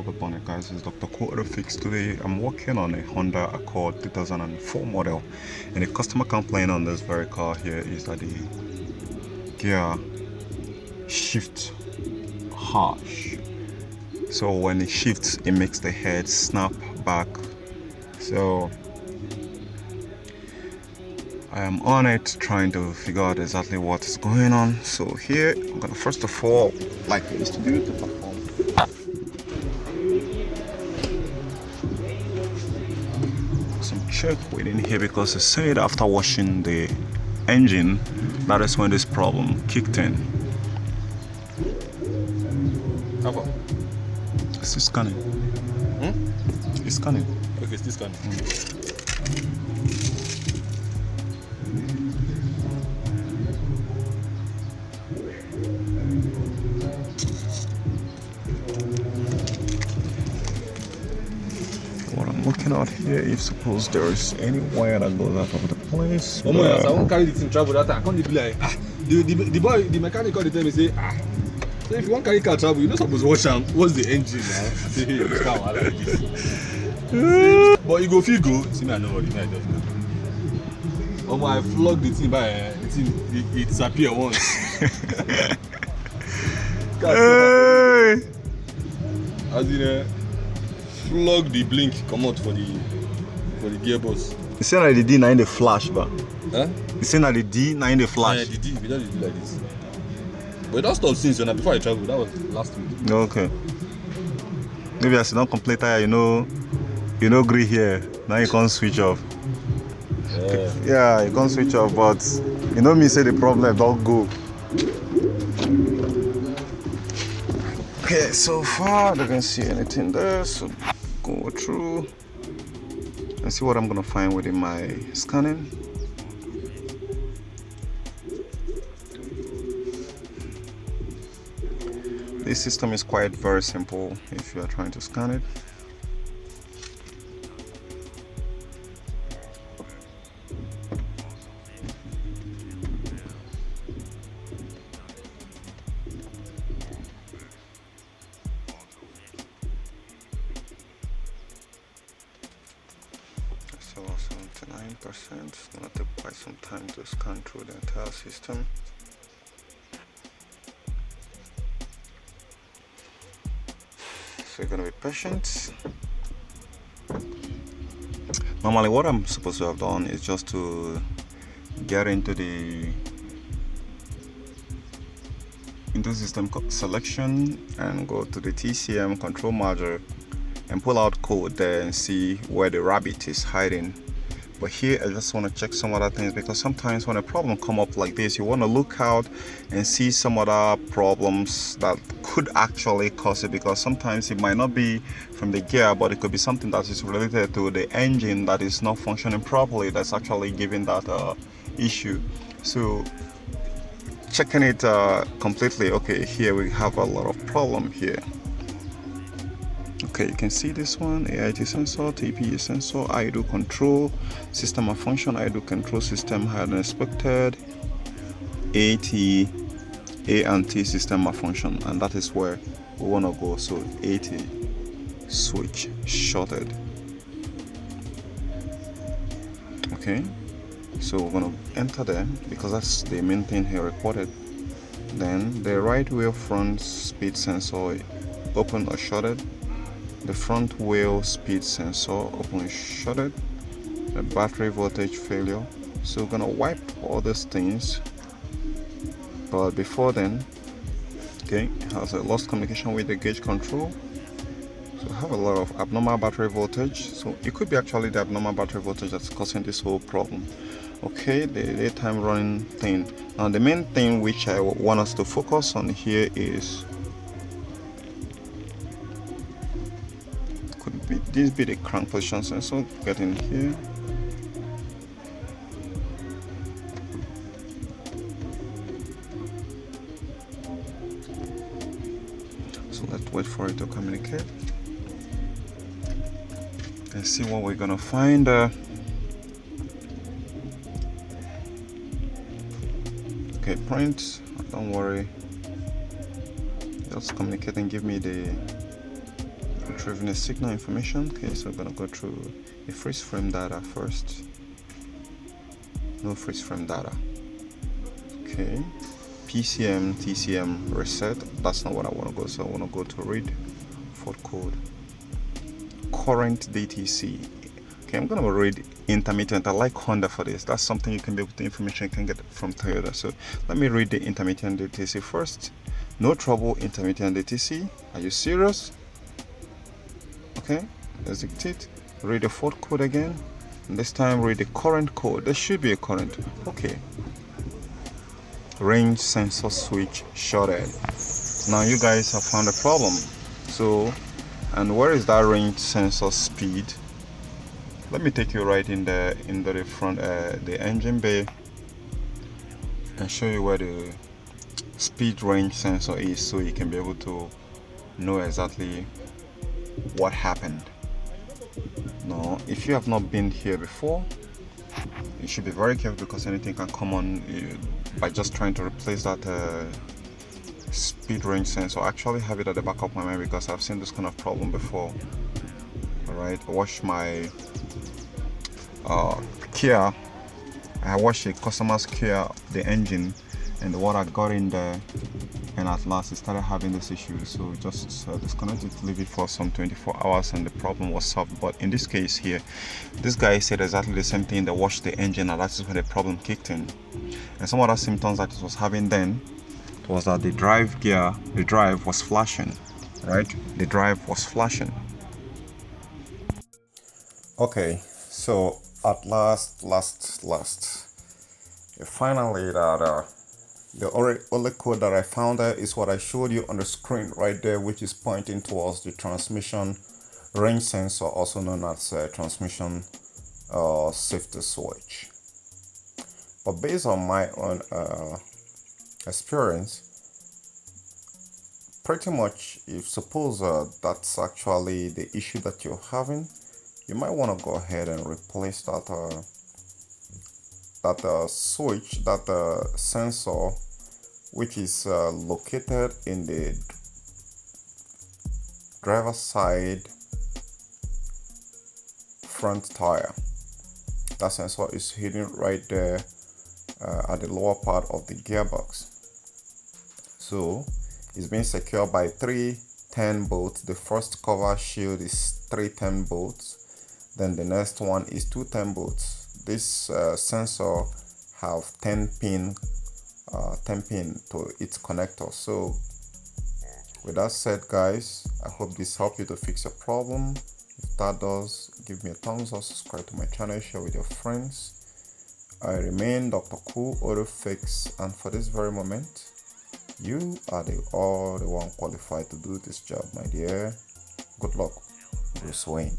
top upon it, guys. It's Dr. Fix. Today I'm working on a Honda Accord 2004 model, and the customer complaint on this very car here is that the gear shifts harsh. So when it shifts, it makes the head snap back. So I am on it trying to figure out exactly what is going on. So here I'm gonna first of all, like I used to do, to perform some check within here, because it said after washing the engine, that is when this problem kicked in. How far? It's still scanning. It's scanning. Okay, it's still scanning. What I'm looking at here, if suppose there is any wire that goes out of the place. Oh my God, I won't carry this in travel that time. I can't be like, the mechanic called the time and say, so if you want to carry car travel, you're not supposed to watch them. What's the engine now? I say, hey, this car, I like this. But you go feel go. See me, I know what it is. Oh my, I flogged the thing by it disappeared once. Hey! As in, flog the blink, come out for the gearbox. You say that the D9 in the flash, but Huh? you say that the D9 in the flash. Yeah, the D, we don't do like this. But that stopped since when before I traveled. That was last week. Okay. Maybe I should not complete tire, you know agree here. Now you can't switch off. Yeah, you can't switch off, but you know me say the problem don't go. Okay, so far I don't see anything there, so go through and see what I'm gonna find within my scanning. This system is quite very simple if you are trying to scan it. So 79%, it's gonna take quite some time to scan through the entire system. So you're gonna be patient. Normally what I'm supposed to have done is just to get into the system selection and go to the TCM control module and pull out code there and see where the rabbit is hiding. But here I just want to check some other things, because sometimes when a problem come up like this, you want to look out and see some other problems that could actually cause it, because sometimes it might not be from the gear, but it could be something that is related to the engine that is not functioning properly, that's actually giving that issue. So checking it completely, okay, here we have a lot of problem here. Okay, you can see this one: AIT sensor, TPE sensor, idle control, system of function, idle control system higher than expected, A and T system malfunction, and that is where we want to go. So AT switch shorted. Okay, so we're going to enter there because that's the main thing here recorded. Then the right wheel front speed sensor open or shorted, the front wheel speed sensor open or shorted, the battery voltage failure. So we're gonna wipe all these things, but before then, okay, it has a lost communication with the gauge control. So I have a lot of abnormal battery voltage, so it could be actually the abnormal battery voltage that's causing this whole problem. Okay, the daytime running thing. Now the main thing which I want us to focus on here is, could be this be the crank position sensor. Get in here. So let's wait for it to communicate and see what we're gonna find. Okay, print, don't worry, just communicate and give me the retrieving the signal information. Okay, so we're gonna go through the freeze frame data first. No freeze frame data. Okay, PCM TCM reset. That's not what I want to go. So I want to go to read fault code. Current DTC. Okay, I'm gonna read intermittent. I like Honda for this. That's something you can be able to information you can get from Toyota. So let me read the intermittent DTC first. No trouble, intermittent DTC. Are you serious? Okay, let's dictate. Read the fault code again. And this time read the current code. There should be a current. Okay. Range sensor switch shorted. Now you guys have found a problem. So, and where is that range sensor speed? Let me take you right in the front, the engine bay, and show you where the speed range sensor is, so you can be able to know exactly what happened. Now, if you have not been here before, you should be very careful, because anything can come on by just trying to replace that speed range sensor. I actually have it at the back of my mind because I've seen this kind of problem before. Alright, watch my Kia. I watched a customer's Kia, the engine, and the water got in there, and at last it started having this issue. So just disconnect it, leave it for some 24 hours, and the problem was solved. But in this case here, this guy said exactly the same thing. They washed the engine, and that's when the problem kicked in. And some other symptoms that it was having then was that the drive gear, the drive was flashing. Right, the drive was flashing. Okay, so at last, finally that the only code that I found there is what I showed you on the screen right there, which is pointing towards the transmission range sensor, also known as transmission safety switch. But based on my own experience, pretty much, if suppose that's actually the issue that you're having, you might want to go ahead and replace that switch, that sensor, which is located in the driver's side front tire. That sensor is hidden right there at the lower part of the gearbox. So it's being secured by 3 10 bolts. The first cover shield is 3 10 bolts. Then the next one is 2 10 bolts. This sensor have 10 pin to its connector. So with that said, guys, I hope this helped you to fix your problem. If that does, give me a thumbs up, subscribe to my channel, share with your friends. I remain Dr. Cool Auto Fix, and for this very moment, you are the one qualified to do this job, my dear. Good luck, Bruce Wayne.